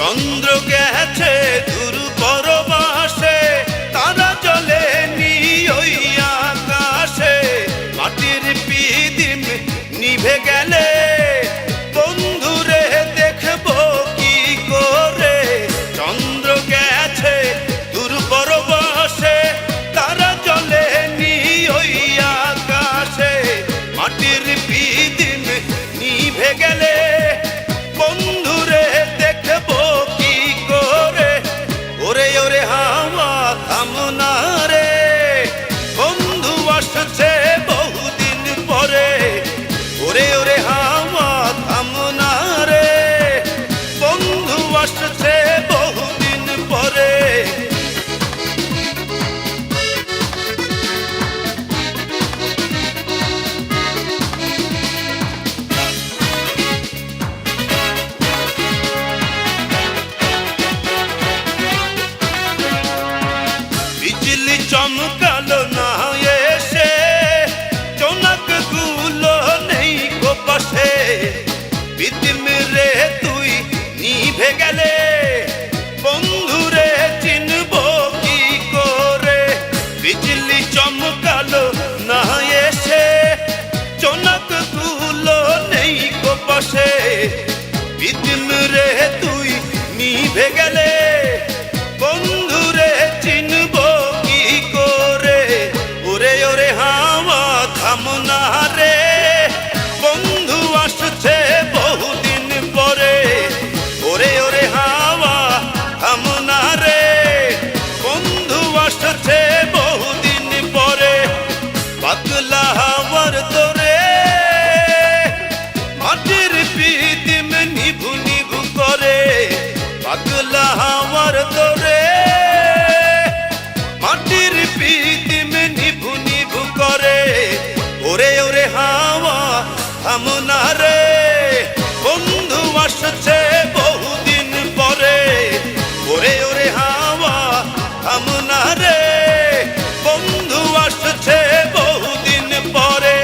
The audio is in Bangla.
চন্দ্র গেছে দূর পরবাসে, তারা জ্বলে নি ওই আকাশে। মাটির পিদিম নিভে গেলে বন্ধুরে দেখবো কি করে। চন্দ্র গেছে দূর পরবাসে, তারা জ্বলে নি ওই আকাশে। মাটির পিদিম নিভে গেলে বন্ধুরে দেখবো কি করে। ওরে ওরে হাওয়া থামনা রে, বন্ধু আসছে বহুদিন পরে। ওরে ওরে হাওয়া থামনা রে, বন্ধু আসছে বহুদিন পরে। বিজলি চমকালো না এসে, জোনাক গুলো নেই গো পাশে। পিদিম রে তুই নিভে গেলে বন্ধুরে চিনবো কি করে। বিজলি চমকালো না এসে, জোনাক গুলো নেই গো পাশে। পিদিম রে তুই নিভে গেলে বন্ধুরে চিনবো কি করে। ওরে ওরে হাওয়া থামনা রে, বন্ধু আসছে বহুদিন পরে। ওরে ওরে হাওয়া থামনা রে, বন্ধু আসছে বহুদিন পরে। পাতলা হাওয়ার তোরে মাটির পিদিম নিভু নিভু করে। পাতলা হাওয়ার তোরে মাটির পিদিম নিভু নিভু করে। ওরে ওরে হাওয়া থামনা রে, বন্ধু আসছে বহুদিন পরে। ওরে ওরে হাওয়া থামনা রে, বন্ধু আসছে বহুদিন পরে।